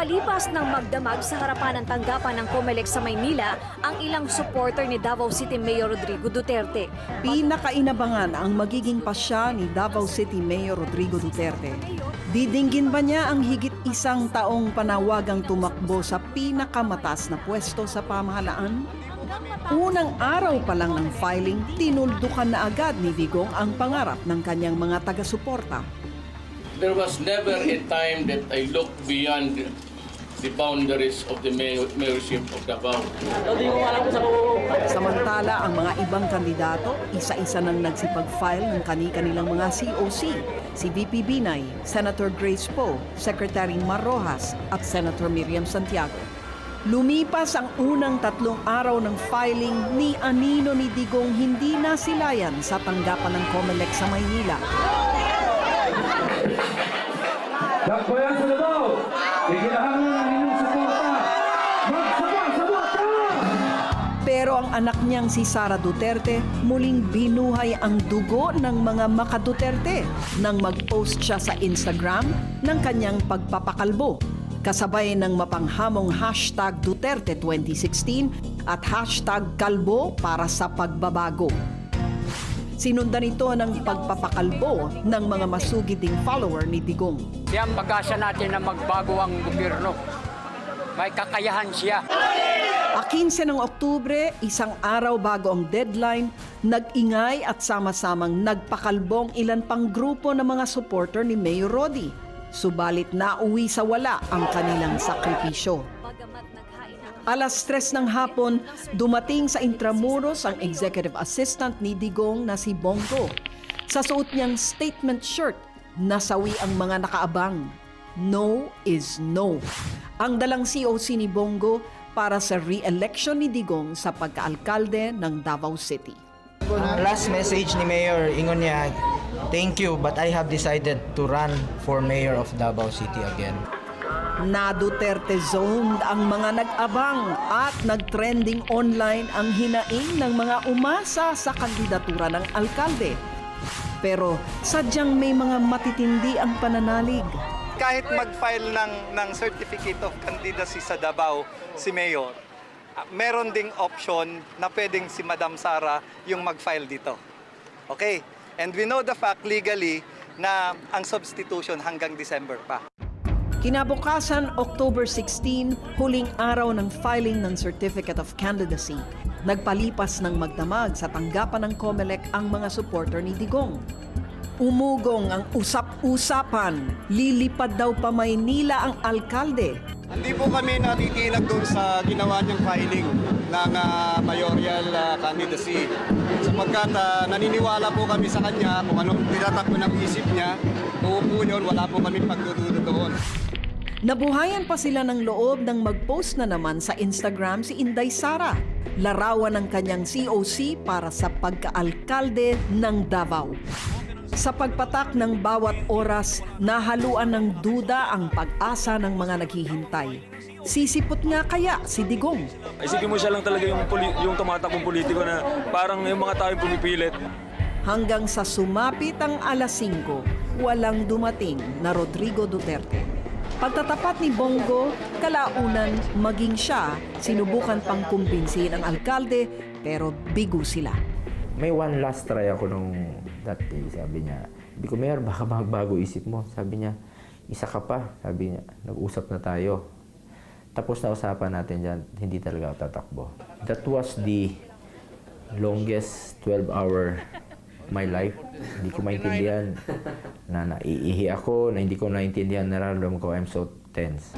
Palipas ng magdamag sa harapan ng tanggapan ng COMELEC sa Maynila ang ilang supporter ni Davao City Mayor Rodrigo Duterte. Pinakainabangan ang magiging pasya ni Davao City Mayor Rodrigo Duterte. Didinggin ba niya ang higit isang taong panawagang tumakbo sa pinakamataas na pwesto sa pamahalaan? Unang araw pa lang ng filing, tinuldukan na agad ni Digong ang pangarap ng kanyang mga taga-suporta. There was never a time that I looked beyond the boundaries of the mayorship of Davao. Samantala, ang mga ibang kandidato, isa-isa nang nagsipag-file ng kani-kanilang mga COC. Si VP Binay, Senator Grace Poe, Secretary Mar Rojas at Senator Miriam Santiago. Lumipas ang unang 3 araw ng filing ni Anino ni Digong hindi nasilayan sa tanggapan ng COMELEC sa Maynila. Dakbayan sa Davao! Iginahanglan ang inyong suporta! Magsabot ka! Pero ang anak niyang si Sara Duterte muling binuhay ang dugo ng mga maka-Duterte nang mag-post siya sa Instagram ng kanyang pagpapakalbo. Kasabay ng mapanghamong hashtag Duterte 2016 at hashtag Kalbo para sa pagbabago. Sinundan ito ng pagpapakalbo ng mga masugid ding follower ni Digong. Siya ang pag-asa natin na magbago ang gobyerno. May kakayahan siya. 15 ng Oktubre, isang araw bago ang deadline, nag-ingay at sama-samang nagpakalbong ilan pang grupo ng mga supporter ni Mayor Rodi. Subalit nauwi sa wala ang kanilang sakripisyo. Alas 3 ng hapon, dumating sa Intramuros ang executive assistant ni Digong na si Bongo. Sa suot niyang statement shirt, nasawi ang mga nakaabang. No is no. Ang dalang COC ni Bongo para sa re-election ni Digong sa pagkaalkalde ng Davao City. Last message ni Mayor, ingon niya, thank you, but I have decided to run for Mayor of Davao City again. Na Duterte zoned ang mga nag-abang at nag-trending online ang hinaing ng mga umasa sa kandidatura ng alkalde. Pero sadyang may mga matitindi ang pananalig. Kahit mag-file ng Certificate of Candidacy sa Davao si Mayor, meron ding option na pwedeng si Madam Sara yung mag-file dito. Okay? And we know the fact legally na ang substitution hanggang December pa. Kinabukasan, October 16, huling araw ng filing ng Certificate of Candidacy. Nagpalipas ng magdamag sa tanggapan ng COMELEC ang mga supporter ni Digong. Umugong ang usap-usapan, lilipad daw pa Maynila ang alkalde. Hindi po kami natitinag doon sa ginawa niyang filing ng mayoral candidacy. Sapagkat naniniwala po kami sa kanya kung anong tinatakbo ng isip niya, uupo yun, wala po kami pagdududo doon. Nabuhayan pa sila ng loob nang mag-post na naman sa Instagram si Inday Sara, larawan ng kanyang COC para sa pagkaalkalde ng Davao. Sa pagpatak ng bawat oras, nahaluan ng duda ang pag-asa ng mga naghihintay. Sisipot nga kaya si Digong? Isipin mo siya lang talaga yung tumatakbong politiko na parang yung mga taong pumipilit. Hanggang sa sumapit ang alas 5, walang dumating na Rodrigo Duterte. Pagtatapat ni Bongo, kalaunan maging siya, sinubukan pang kumbinsihin ang alkalde pero bigo sila. May one last try ako nung that day. Sabi niya, hindi ko, Mayor, baka magbago isip mo. Sabi niya, isa ka pa. Sabi niya, nag-usap na tayo. Tapos na usapan natin dyan, hindi talaga ako tatakbo. That was the longest 12-hour my life. Hindi ko maintindihan na naiihi ako, na hindi ko naintindihan, nararamdaman ko, I'm so tense.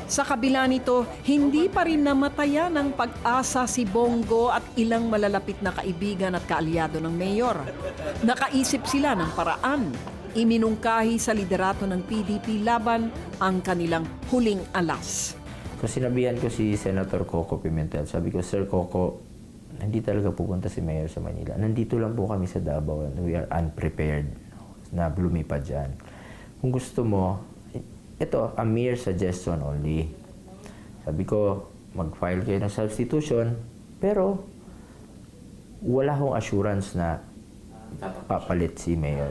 Sa kabila nito, hindi pa rin namatayan ng pag-asa si Bongo at ilang malalapit na kaibigan at kaalyado ng mayor. Nakaisip sila ng paraan. Iminungkahi sa liderato ng PDP laban ang kanilang huling alas. Kung sinabihan ko si Senator Coco Pimentel, sabi ko, Sir Coco, hindi talaga pupunta si Mayor sa Manila. Nandito lang po kami sa Davao and we are unprepared na lumipad dyan. Kung gusto mo, ito, a mere suggestion only. Sabi ko, mag-file kayo ng substitution, pero wala akong assurance na papalit si Mayor.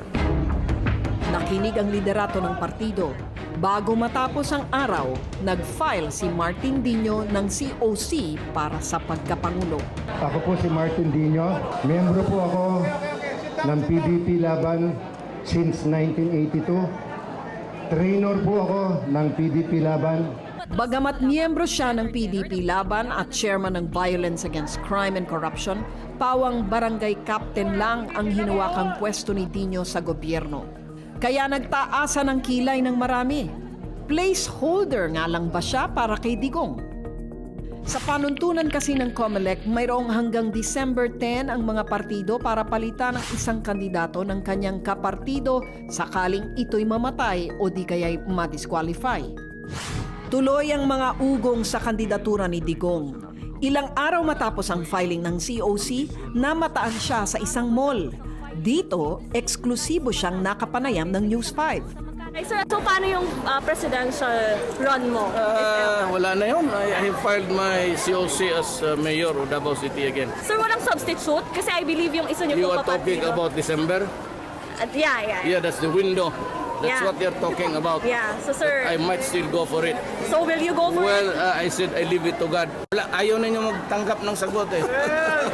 Nakinig ang liderato ng partido. Bago matapos ang araw, nag-file si Martin Dino ng COC para sa pagkapangulo. Ako po si Martin Dino. Miyembro po ako ng PDP Laban since 1982. Trainer po ako ng PDP Laban. Bagamat miyembro siya ng PDP Laban at chairman ng Violence Against Crime and Corruption, pawang barangay captain lang ang hinawakang pwesto ni Dino sa gobyerno. Kaya nagtaasa ng kilay ng marami. Placeholder nga lang ba siya para kay Digong? Sa panuntunan kasi ng COMELEC, mayroong hanggang December 10 ang mga partido para palitan ng isang kandidato ng kanyang kapartido sakaling ito'y mamatay o di kaya'y madisqualify. Tuloy ang mga ugong sa kandidatura ni Digong. Ilang araw matapos ang filing ng COC, namataan siya sa isang mall. Dito, eksklusibo siyang nakapanayam ng News 5. Ay, sir, so paano yung presidential run mo? Wala na yun. I filed my COC as mayor of Davao City again. Sir, walang substitute? Kasi I believe yung isa niyo You po are talking kapatid. about December? Yeah. Yeah, that's the window. That's Yeah. what you're talking about. Yeah, so sir, I might still go for it. so will you go for Well, it? I said I leave it to God. Wala, ayaw ninyo magtanggap ng sagot eh.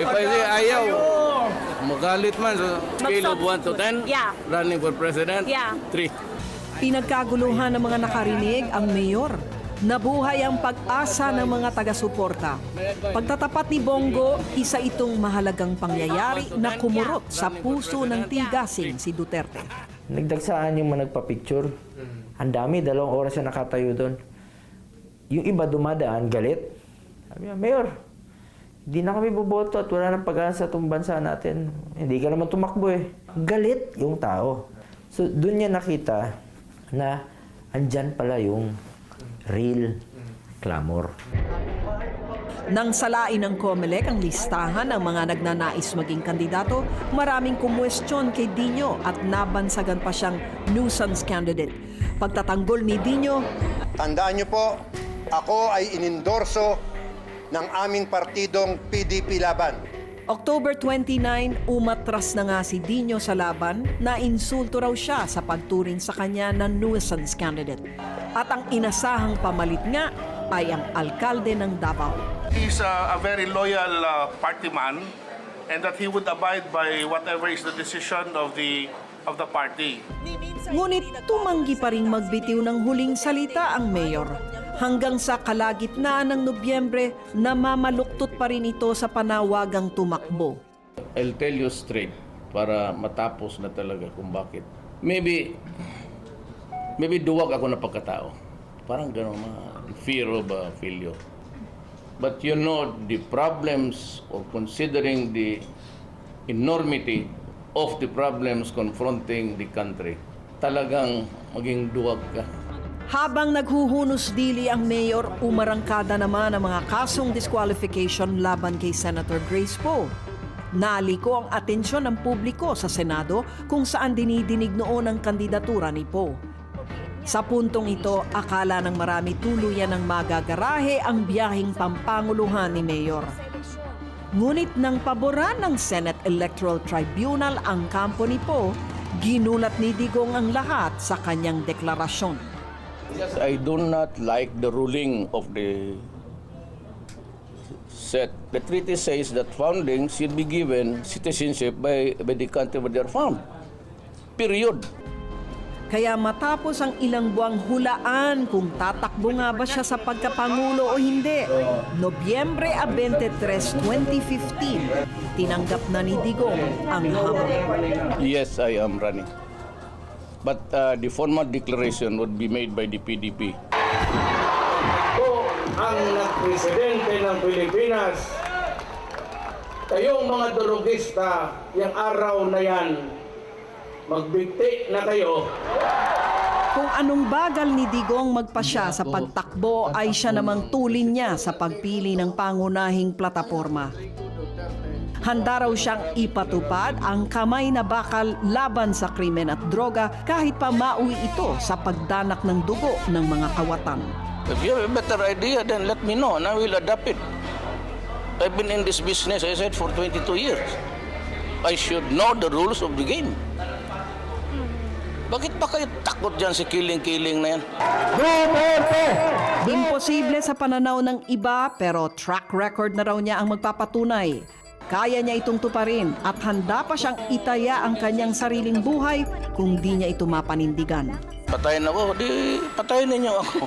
If I say ayaw, magalit man. So, scale of 1 to 10, Yeah. running for president, Yeah. 3. Pinagkaguluhan ng mga nakarinig ang mayor. Nabuhay ang pag-asa ng mga taga-suporta. Pagtatapat ni Bongo, isa itong mahalagang pangyayari na kumurot sa puso ng tigasing si Duterte. Nagdagsaan yung mga nagpa-picture. Ang dami, 2 oras siya nakatayo doon. Yung iba dumadaan, galit. Sabi niya, Mayor, hindi na kami boboto at wala nang pag-asa itong bansa natin. Hindi ka naman tumakbo eh. Galit yung tao. So doon niya nakita na andyan pala yung real clamor. Nang salain ng COMELEC ang listahan ng mga nagnanais maging kandidato, maraming kumwestiyon kay Dino at nabansagan pa siyang nuisance candidate. Pagtatanggol ni Dino, Tandaan niyo po, ako ay inendorso ng aming partidong PDP Laban. October 29, umatras na nga si Dino sa laban na insulto raw siya sa pagturing sa kanya ng nuisance candidate. At ang inasahang pamalit nga ay ang alkalde ng Davao. He's a very loyal party man and that he would abide by whatever is the decision of the party. Ngunit tumanggi pa ring magbitiw ng huling salita ang mayor. Hanggang sa kalagitnaan ng Nobyembre, namamaluktot pa rin ito sa panawagang tumakbo. I'll tell you straight para matapos na talaga kung bakit. Maybe duwag ako na pagkatao. Parang gano'n, fear of failure. But you know, the problems of considering the enormity of the problems confronting the country, talagang maging duwag ka. Habang naghuhunos dili ang mayor, umarangkada naman ang mga kasong disqualification laban kay Senator Grace Poe. Naliko ang atensyon ng publiko sa Senado kung saan dinidinig noon ang kandidatura ni Poe. Sa puntong ito, akala ng marami tuluyan ng magagarahe ang biyaheng pampanguluhan ni Mayor. Ngunit nang paboran ng Senate Electoral Tribunal ang kampo ni Poe, ginulat ni Digong ang lahat sa kanyang deklarasyon. I do not like the ruling of the set. The treaty says that foundlings should be given citizenship by the country where they are found. Period. Kaya matapos ang ilang buwang hulaan kung tatakbo nga ba siya sa pagkapangulo o hindi, Nobyembre 23, 2015, tinanggap na ni Digong ang hamon. Yes, I am running. But the formal declaration would be made by the PDP. Ako ang presidente ng Pilipinas. Kayong mga durugista, yung araw na yan, magbigti na kayo. Kung anong bagal ni Digong magpasya sa pagtakbo ay siya namang tulin niya sa pagpili ng pangunahing plataporma. Handa raw siyang ipatupad ang kamay na bakal laban sa krimen at droga kahit pa mauwi ito sa pagdanak ng dugo ng mga kawatan. If you have a better idea, then let me know and I will adapt it. I've been in this business, I said, for 22 years. I should know the rules of the game. Bakit pa kayo takot dyan si kiling-kiling na yan? Imposible sa pananaw ng iba pero track record na raw niya ang magpapatunay. Kaya niya itong tuparin at handa pa siyang itaya ang kanyang sariling buhay kung di niya ito mapanindigan. Patayin ako, di patayin ninyo ako.